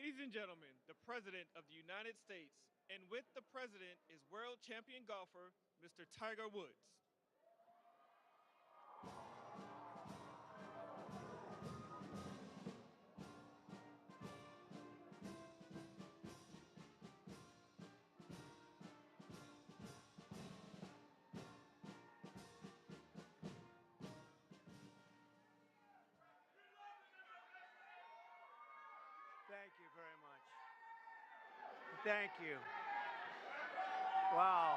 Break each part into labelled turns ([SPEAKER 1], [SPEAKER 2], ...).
[SPEAKER 1] Ladies and gentlemen, the President of the United States, and with the President is world champion golfer, Mr. Tiger Woods.
[SPEAKER 2] Thank you very much. Thank you. Wow.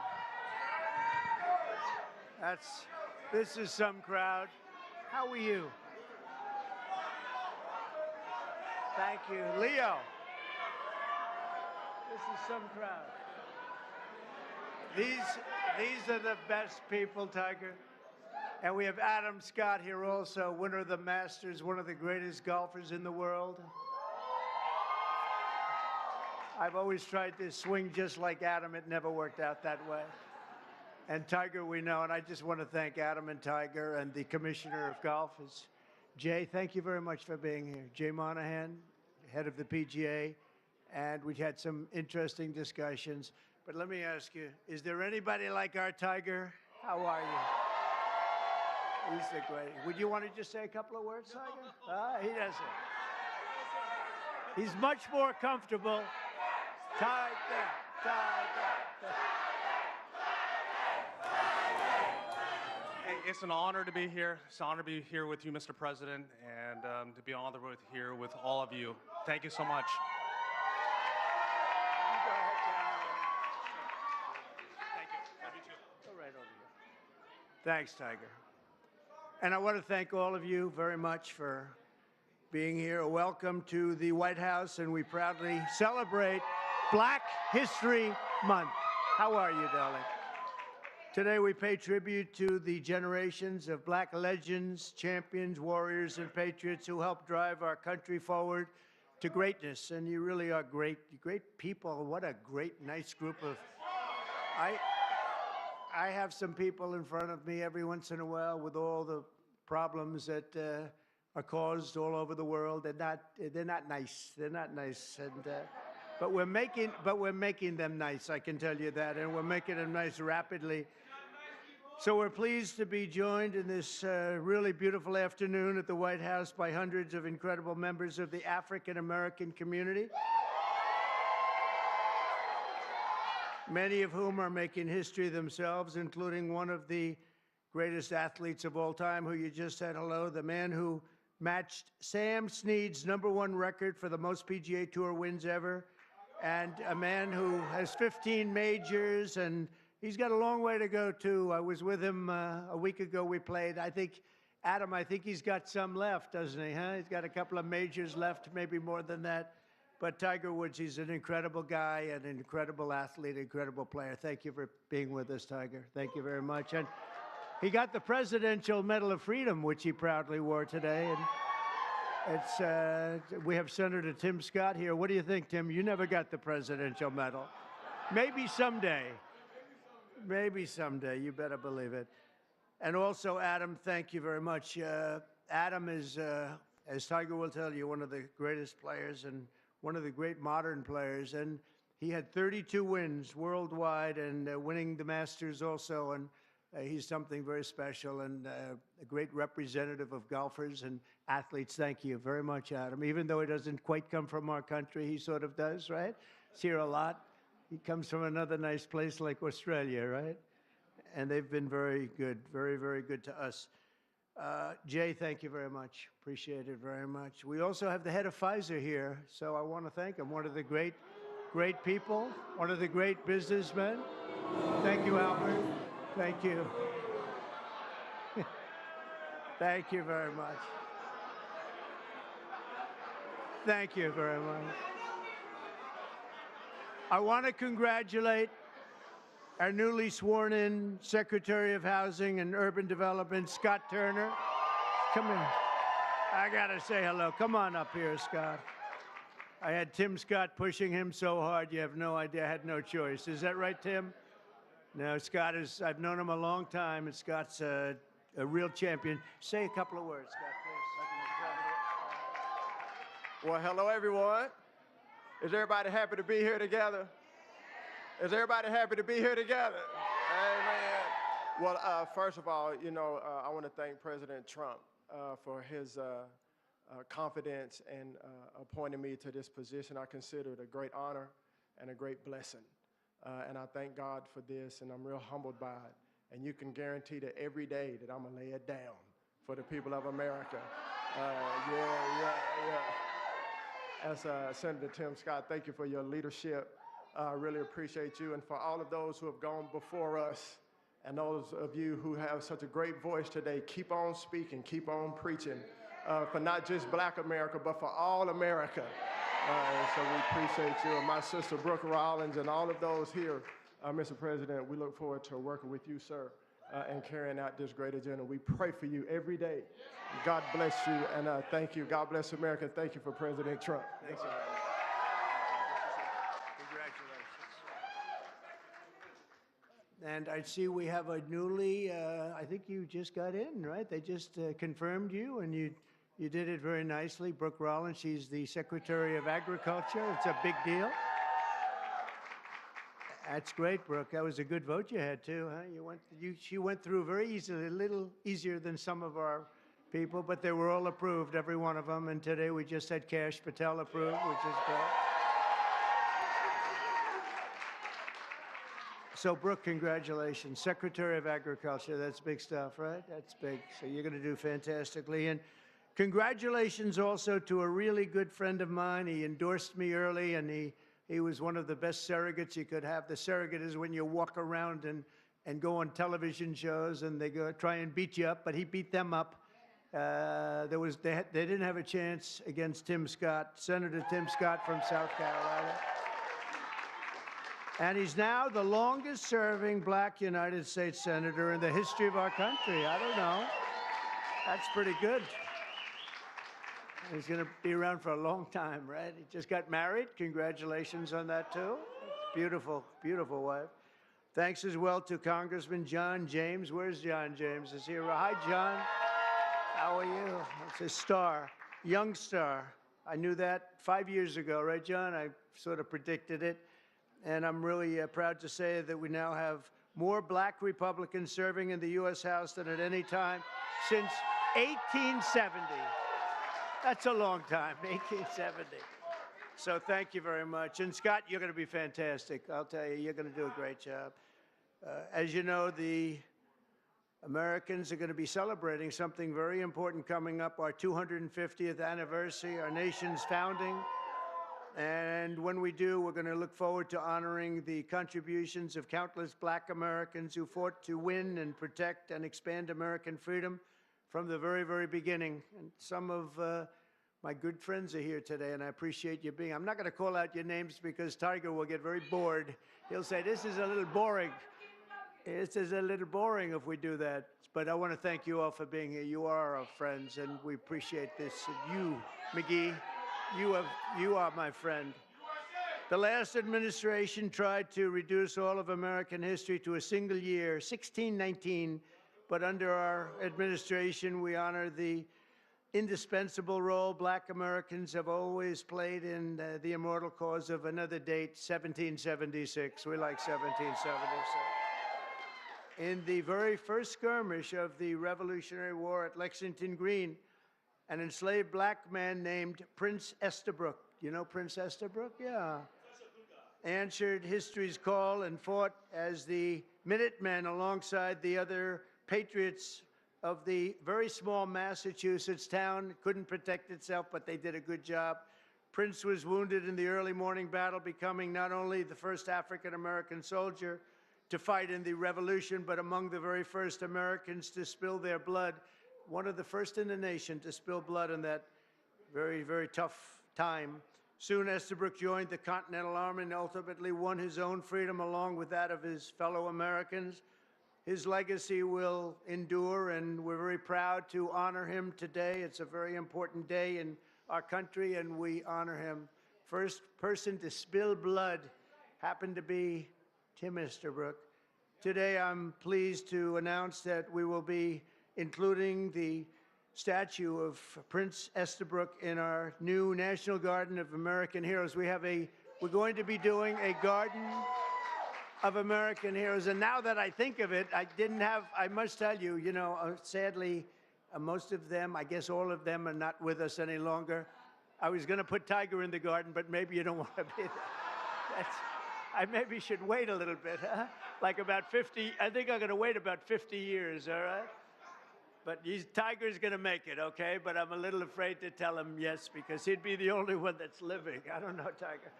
[SPEAKER 2] This is some crowd. How are you? Thank you. Leo. This is some crowd. These are the best people, Tiger. And we have Adam Scott here also, winner of the Masters, one of the greatest golfers in the world. I've always tried to swing just like Adam. It never worked out that way. And Tiger, we know, and I just want to thank Adam and Tiger and the Commissioner of Golf. Jay, thank you very much for being here. Jay Monahan, head of the PGA, and we had some interesting discussions. But let me ask you, is there anybody like our Tiger? How are you? He's the great. Would you want to just say a couple of words, Tiger? He doesn't. He's much more comfortable. Tiger.
[SPEAKER 3] Hey, it's an honor to be here. It's an honor to be here with you, Mr. President, and to be on the road here with all of you. Thank you so much. Thank you. Love you too.
[SPEAKER 2] Go right over here. Thanks, Tiger. And I want to thank all of you very much for being here. Welcome to the White House, and we proudly celebrate Black History Month. How are you, darling? Today we pay tribute to the generations of black legends, champions, warriors, and patriots who helped drive our country forward to greatness. And you really are great people. What a great, nice group of... I have some people in front of me every once in a while with all the problems that are caused all over the world. They're not nice. They're not nice. And but we're making them nice, I can tell you that, and we're making them nice rapidly. So we're pleased to be joined in this really beautiful afternoon at the White House by hundreds of incredible members of the African American community, many of whom are making history themselves, including one of the greatest athletes of all time, who you just said hello, the man who matched Sam Snead's #1 record for the most PGA Tour wins ever, and a man who has 15 majors, and he's got a long way to go, too. I was with him a week ago. We played. Adam, I think he's got some left, doesn't he, huh? He's got a couple of majors left, maybe more than that. But Tiger Woods, he's an incredible guy, an incredible athlete, incredible player. Thank you for being with us, Tiger. Thank you very much. And he got the Presidential Medal of Freedom, which he proudly wore today. And we have Senator Tim Scott here. What do you think, Tim? You never got the Presidential Medal. Maybe someday. Maybe someday. You better believe it. And also, Adam, thank you very much. Adam is, as Tiger will tell you, one of the greatest players and one of the great modern players. And he had 32 wins worldwide and winning the Masters also. And he's something very special and a great representative of golfers and athletes. Thank you very much, Adam. Even though he doesn't quite come from our country, he sort of does, right? He's here a lot. He comes from another nice place like Australia, right? And they've been very good, very, very good to us. Jay, thank you very much. Appreciate it very much. We also have the head of Pfizer here, so I want to thank him. One of the great people, one of the great businessmen. Thank you, Albert. Thank you. Thank you very much. Thank you very much. I want to congratulate our newly sworn-in Secretary of Housing and Urban Development, Scott Turner. Come in. I got to say hello. Come on up here, Scott. I had Tim Scott pushing him so hard, you have no idea. I had no choice. Is that right, Tim? No, Scott is, I've known him a long time, and Scott's a real champion. Say a couple of words, Scott, please.
[SPEAKER 4] Well, hello, everyone. Is everybody happy to be here together? Is everybody happy to be here together? Amen. Well, first of all, I want to thank President Trump for his confidence and appointing me to this position. I consider it a great honor and a great blessing. And I thank God for this, and I'm real humbled by it. And you can guarantee that every day that I'm going to lay it down for the people of America. As Senator Tim Scott, thank you for your leadership. I really appreciate you. And for all of those who have gone before us, and those of you who have such a great voice today, keep on speaking, keep on preaching for not just Black America, but for all America. So we appreciate you. And my sister Brooke Rollins and all of those here, Mr. President, we look forward to working with you, sir, and carrying out this great agenda. We pray for you every day. God bless you, and thank you. God bless America. Thank you for President Trump.
[SPEAKER 2] Thanks, Congratulations. And I see we have a newly, I think you just got in, right? They just confirmed you, and you did it very nicely. Brooke Rollins, she's the Secretary of Agriculture. It's a big deal. That's great, Brooke. That was a good vote you had, too, huh? She went through very easily, a little easier than some of our people, but they were all approved, every one of them. And today we just had Kash Patel approved, which is great. So, Brooke, congratulations. Secretary of Agriculture, that's big stuff, right? That's big. So you're going to do fantastically. And congratulations also to a really good friend of mine. He endorsed me early, and he was one of the best surrogates you could have. The surrogate is when you walk around and go on television shows, and they go try and beat you up, but he beat them up. They didn't have a chance against Tim Scott, Senator Tim Scott from South Carolina. And he's now the longest-serving Black United States Senator in the history of our country. I don't know. That's pretty good. He's going to be around for a long time, right? He just got married. Congratulations on that, too. Beautiful, beautiful wife. Thanks as well to Congressman John James. Where's John James? Is he here? Hi, John. How are you? It's a star, young star. I knew that 5 years ago, right, John? I sort of predicted it. And I'm really proud to say that we now have more Black Republicans serving in the U.S. House than at any time since 1870. That's a long time, 1870. So thank you very much. And Scott, you're going to be fantastic. I'll tell you, you're going to do a great job. As you know, the Americans are going to be celebrating something very important coming up, our 250th anniversary, our nation's founding. And when we do, we're going to look forward to honoring the contributions of countless Black Americans who fought to win and protect and expand American freedom from the very, very beginning. And some of my good friends are here today, and I appreciate you being. I'm not going to call out your names because Tiger will get very bored. He'll say, this is a little boring. This is a little boring if we do that. But I want to thank you all for being here. You are our friends, and we appreciate this. And you, McGee, you are my friend. The last administration tried to reduce all of American history to a single year, 1619, but under our administration, we honor the indispensable role Black Americans have always played in the immortal cause of another date, 1776. We like 1776. In the very first skirmish of the Revolutionary War at Lexington Green, an enslaved Black man named Prince Estabrook, you know Prince Estabrook? Yeah. Answered history's call and fought as the Minutemen alongside the other patriots of the very small Massachusetts town. Couldn't protect itself, but they did a good job. Prince was wounded in the early morning battle, becoming not only the first African-American soldier to fight in the Revolution, but among the very first Americans to spill their blood. One of the first in the nation to spill blood in that very, very tough time. Soon Estabrook joined the Continental Army and ultimately won his own freedom along with that of his fellow Americans. His legacy will endure, and we're very proud to honor him today. It's a very important day in our country, and we honor him. First person to spill blood happened to be Tim Estabrook. Today, I'm pleased to announce that we will be including the statue of Prince Estabrook in our new National Garden of American Heroes. We're going to be doing a Garden of American Heroes. And now that I think of it, I must tell you, sadly, most of them, I guess all of them, are not with us any longer. I was going to put Tiger in the garden, but maybe you don't want to be there. I maybe should wait a little bit, huh? Like about 50, I think I'm going to wait about 50 years, all right? But Tiger's going to make it, okay? But I'm a little afraid to tell him yes, because he'd be the only one that's living. I don't know, Tiger.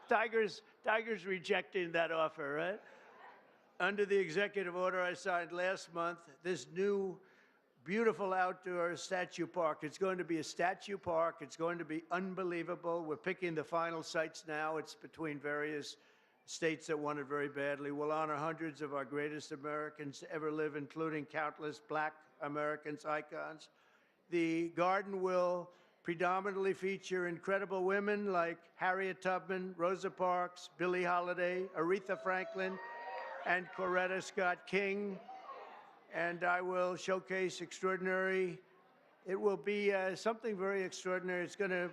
[SPEAKER 2] Tiger's rejecting that offer, right? Under the executive order I signed last month, this new beautiful outdoor statue park. It's going to be a statue park. It's going to be unbelievable. We're picking the final sites now. It's between various states that want it very badly. We'll honor hundreds of our greatest Americans to ever live, including countless Black Americans, icons. The garden will predominantly feature incredible women like Harriet Tubman, Rosa Parks, Billie Holiday, Aretha Franklin, and Coretta Scott King. And I will showcase it will be something very extraordinary. It's going to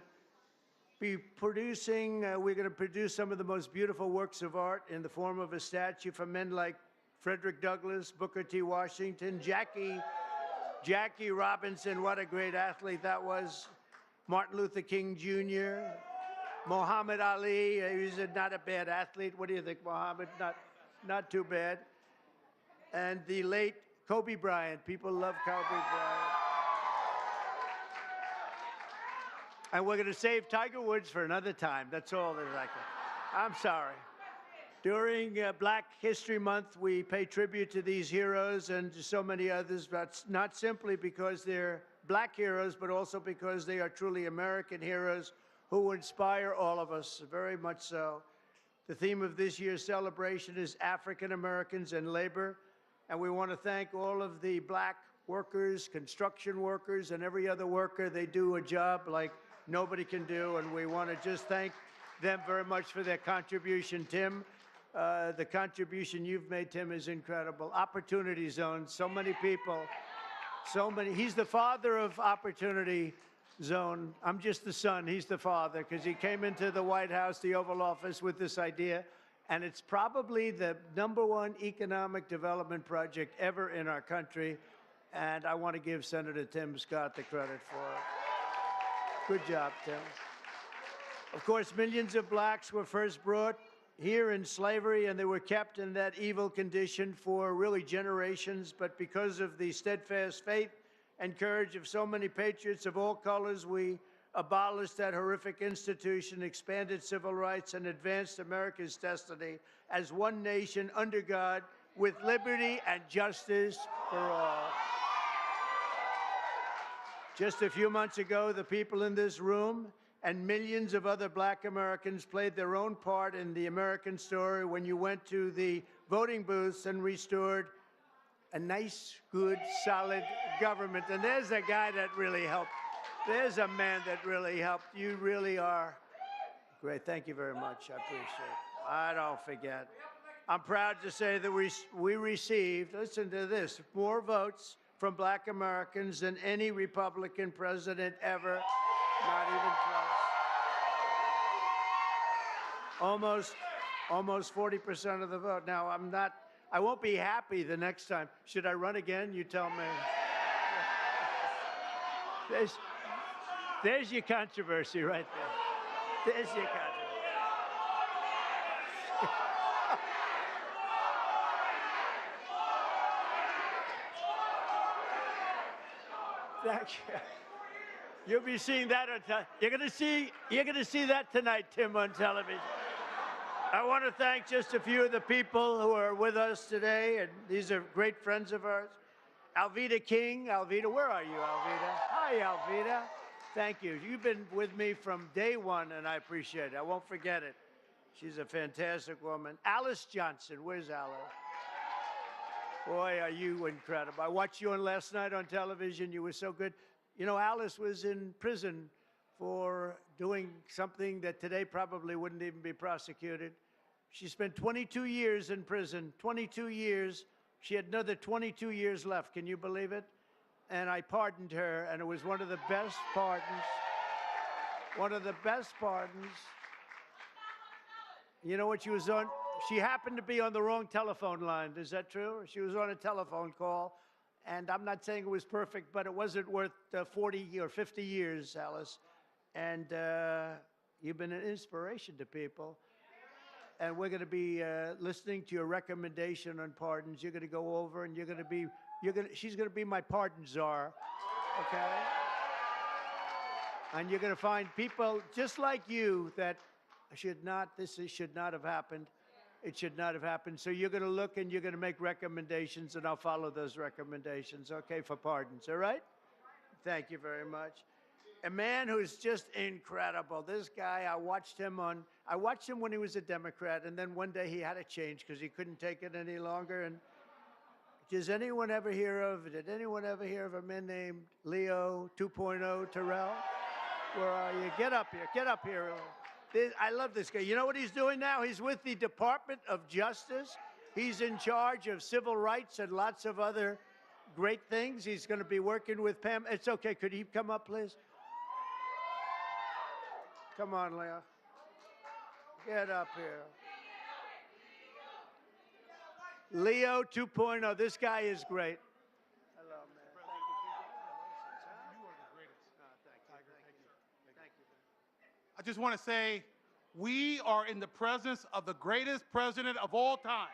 [SPEAKER 2] be we're going to produce some of the most beautiful works of art in the form of a statue from men like Frederick Douglass, Booker T. Washington, Jackie Robinson, what a great athlete that was, Martin Luther King Jr., Muhammad Ali, he's not a bad athlete. What do you think, Muhammad? Not too bad. And the late Kobe Bryant. People love Kobe Bryant. And we're going to save Tiger Woods for another time. That's all that I can. I'm sorry. During Black History Month, we pay tribute to these heroes and to so many others, but not simply because they're Black heroes, but also because they are truly American heroes who inspire all of us, very much so. The theme of this year's celebration is African Americans and labor, and we want to thank all of the Black workers, construction workers, and every other worker. They do a job like nobody can do, and we want to just thank them very much for their contribution. Tim, the contribution you've made, Tim, is incredible. Opportunity Zone, so many people, so many. He's the father of Opportunity Zone. I'm just the son. He's the father, because he came into the White House, the Oval Office, with this idea, and it's probably the #1 economic development project ever in our country, and I want to give Senator Tim Scott the credit for it. Good job, Tim. Of course, millions of Blacks were first brought here in slavery, and they were kept in that evil condition for really generations. But because of the steadfast faith and courage of so many patriots of all colors, we abolished that horrific institution, expanded civil rights, and advanced America's destiny as one nation under God, with liberty and justice for all. Just a few months ago, the people in this room and millions of other Black Americans played their own part in the American story when you went to the voting booths and restored a nice, good, solid government. And there's a guy that really helped. There's a man that really helped. You really are great. Thank you very much. I appreciate it. I don't forget. I'm proud to say that we received, listen to this, more votes from Black Americans than any Republican president ever. Not even close. Almost 40% of the vote. Now, I won't be happy the next time. Should I run again? You tell me. There's your controversy right there. There's your controversy. Thank you. You'll be seeing that on you're going to see that tonight, Tim, on television. I want to thank just a few of the people who are with us today, and these are great friends of ours. Alveda King. Alveda, where are you, Alveda? Hi, Alveda. Thank you. You've been with me from day one, and I appreciate it. I won't forget it. She's a fantastic woman. Alice Johnson. Where's Alice? Boy, are you incredible. I watched you on last night on television. You were so good. You know, Alice was in prison for doing something that today probably wouldn't even be prosecuted. She spent 22 years in prison, 22 years. She had another 22 years left. Can you believe it? and I pardoned her, and it was one of the best pardons. One of the best pardons. You know what she was on? She happened to be on the wrong telephone line. Is that true? She was on a telephone call, and I'm not saying it was perfect, but it wasn't worth 40 or 50 years, Alice. And you've been an inspiration to people. And we're going to be listening to your recommendation on pardons. You're going to go over, and she's going to be my pardon czar, okay? And you're going to find people just like you that should not have happened. It should not have happened. So you're going to look and you're going to make recommendations, and I'll follow those recommendations, okay, for pardons, all right? Thank you very much. A man who's just incredible. This guy, I watched him when he was a Democrat, and then one day he had to change because he couldn't take it any longer. And did anyone ever hear of a man named Leo 2.0 Terrell? Where are you? Get up here. I love this guy. You know what he's doing now? He's with the Department of Justice. He's in charge of civil rights and lots of other great things. He's going to be working with Pam. It's okay. Could he come up, please? Come on, Leo. Get up here. Leo 2.0. This guy is great. Hello, man.
[SPEAKER 5] You are the greatest.
[SPEAKER 2] Thank you. Thank you.
[SPEAKER 5] I just want to say, we are in the presence of the greatest president of all time.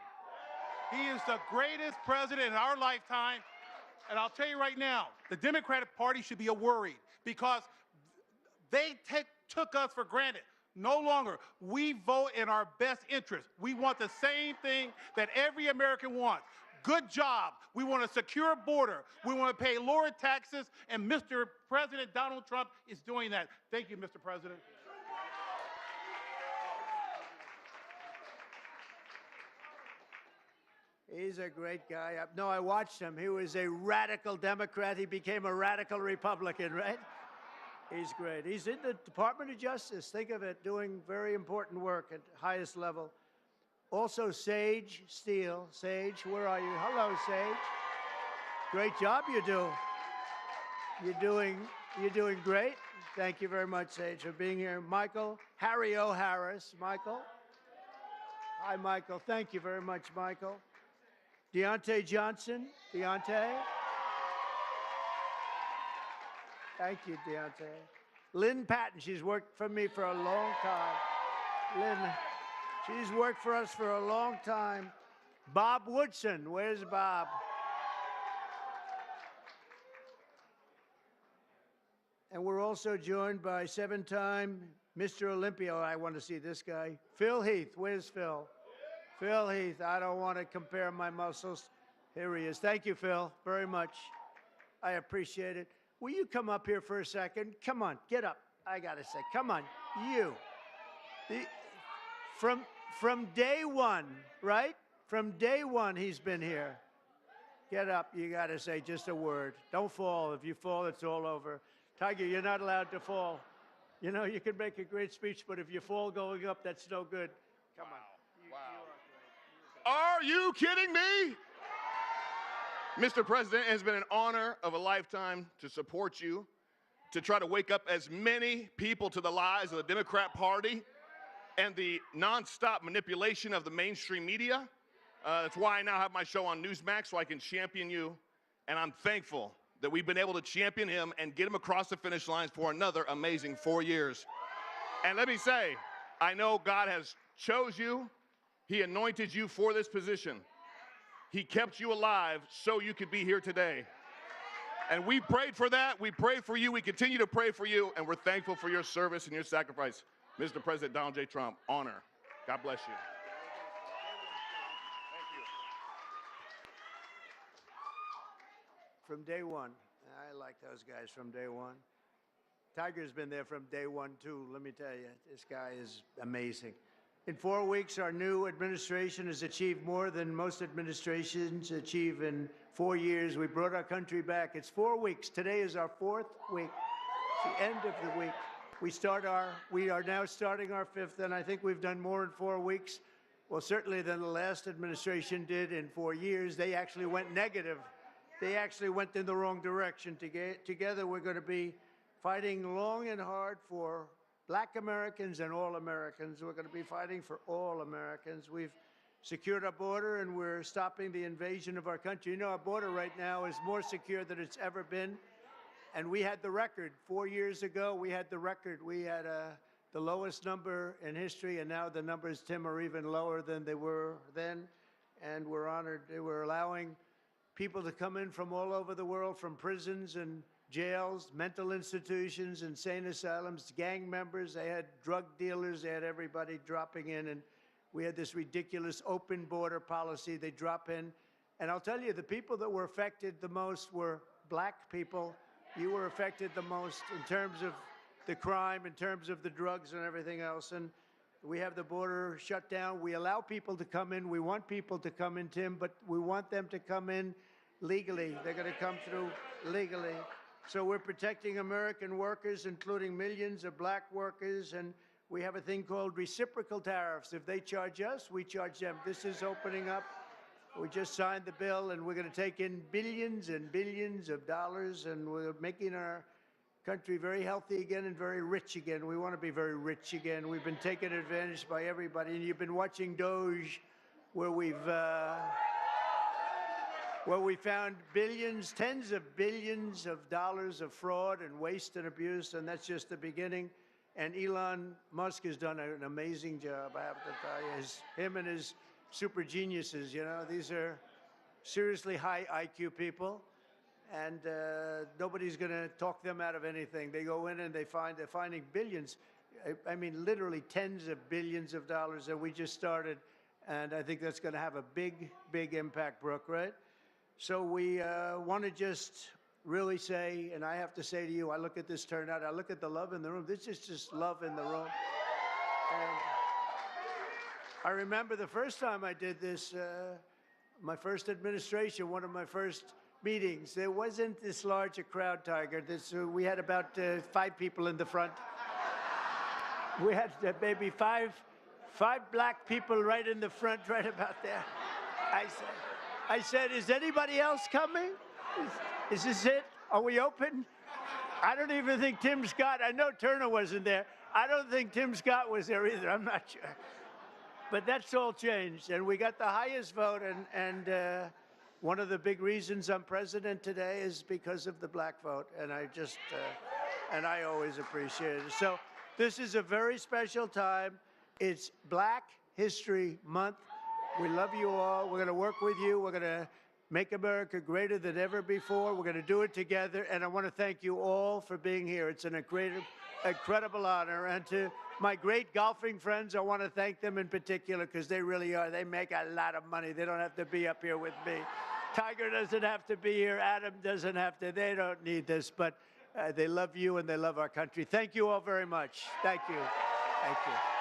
[SPEAKER 5] He is the greatest president in our lifetime. And I'll tell you right now, the Democratic Party should be worried because they took us for granted. No longer. We vote in our best interest. We want the same thing that every American wants. Good job. We want a secure border. We want to pay lower taxes, and Mr. President Donald Trump is doing that. Thank you, Mr. President.
[SPEAKER 2] He's a great guy. No, I watched him. He was a radical Democrat. He became a radical Republican, right? He's great. He's in the Department of Justice. Think of it, doing very important work at the highest level. Also, Sage Steele. Sage, where are you? Hello, Sage. Great job you do. You're doing great. Thank you very much, Sage, for being here. Michael, Harry O. Harris. Michael. Hi, Michael. Thank you very much, Michael. Deontay Johnson. Deontay. Thank you, Deontay. Lynn Patton, she's worked for me for a long time. Lynn, she's worked for us for a long time. Bob Woodson, where's Bob? And we're also joined by 7-time Mr. Olympia. I want to see this guy. Phil Heath, where's Phil? Phil Heath, I don't want to compare my muscles. Here he is. Thank you, Phil, very much. I appreciate it. Will you come up here for a second? Come on, get up. I got to say, come on, you. From day one, right? From day one, he's been here. Get up, you got to say just a word. Don't fall. If you fall, it's all over. Tiger, you're not allowed to fall. You know, you can make a great speech, but if you fall going up, that's no good. Come on.
[SPEAKER 6] Are you kidding me? Mr. President, it has been an honor of a lifetime to support you, to try to wake up as many people to the lies of the Democrat Party and the nonstop manipulation of the mainstream media. That's why I now have my show on Newsmax, so I can champion you. And I'm thankful that we've been able to champion him and get him across the finish line for another amazing 4 years. And let me say, I know God has chose you. He anointed you for this position. He kept you alive so you could be here today. And we prayed for that. We prayed for you. We continue to pray for you. And we're thankful for your service and your sacrifice. Mr. President Donald J. Trump, honor. God bless you.
[SPEAKER 2] From day one. I like those guys from day one. Tiger's been there from day one, too. Let me tell you, this guy is amazing. In 4 weeks, our new administration has achieved more than most administrations achieve in 4 years. We brought our country back. It's 4 weeks. Today is our 4th week. It's the end of the week. We are now starting our 5th, and I think we've done more in 4 weeks. Well, certainly than the last administration did in 4 years. They actually went negative they actually went in the wrong direction. Together, we're going to be fighting long and hard for Black Americans and all Americans. We're going to be fighting for all Americans. We've secured our border, and we're stopping the invasion of our country. You know, our border right now is more secure than it's ever been. And we had the record. 4 years ago, we had the record. We had the lowest number in history, and now the numbers, Tim, are even lower than they were then. And we're honored. We're allowing people to come in from all over the world, from prisons and jails, mental institutions, insane asylums, gang members. They had drug dealers. They had everybody dropping in. And we had this ridiculous open border policy. They drop in. And I'll tell you, the people that were affected the most were Black people. You were affected the most in terms of the crime, in terms of the drugs and everything else. And we have the border shut down. We allow people to come in. We want people to come in, Tim, but we want them to come in legally. They're going to come through legally. So we're protecting American workers, including millions of Black workers. And we have a thing called reciprocal tariffs. If they charge us, we charge them. This is opening up. We just signed the bill, and we're going to take in billions and billions of dollars, and we're making our country very healthy again and very rich again. We want to be very rich again. We've been taken advantage by everybody, and you've been watching Doge, where we found billions, tens of billions of dollars of fraud and waste and abuse, and that's just the beginning. And Elon Musk has done an amazing job, I have to tell you. Him and his super geniuses, you know, these are seriously high IQ people, and nobody's going to talk them out of anything. They go in and they're finding billions. I mean, literally tens of billions of dollars that we just started, and I think that's going to have a big, big impact, Brooke, right? So we want to just really say, and I have to say to you, I look at this turnout, I look at the love in the room. This is just love in the room. And I remember the first time I did this, my first administration, one of my first meetings, there wasn't this large a crowd, Tiger. We had about 5 people in the front. We had maybe five Black people right in the front, right about there. I said, is anybody else coming? Is this it? Are we open? I don't even think Tim Scott, I know Turner wasn't there. I don't think Tim Scott was there either. I'm not sure. But that's all changed, and we got the highest vote, and one of the big reasons I'm president today is because of the Black vote, and I always appreciate it. So this is a very special time. It's Black History Month. We love you all. We're going to work with you. We're going to make America greater than ever before. We're going to do it together, and I want to thank you all for being here. It's an incredible honor, and to my great golfing friends, I want to thank them in particular because they really are. They make a lot of money. They don't have to be up here with me. Tiger doesn't have to be here. Adam doesn't have to. They don't need this, but they love you and they love our country. Thank you all very much. Thank you. Thank you.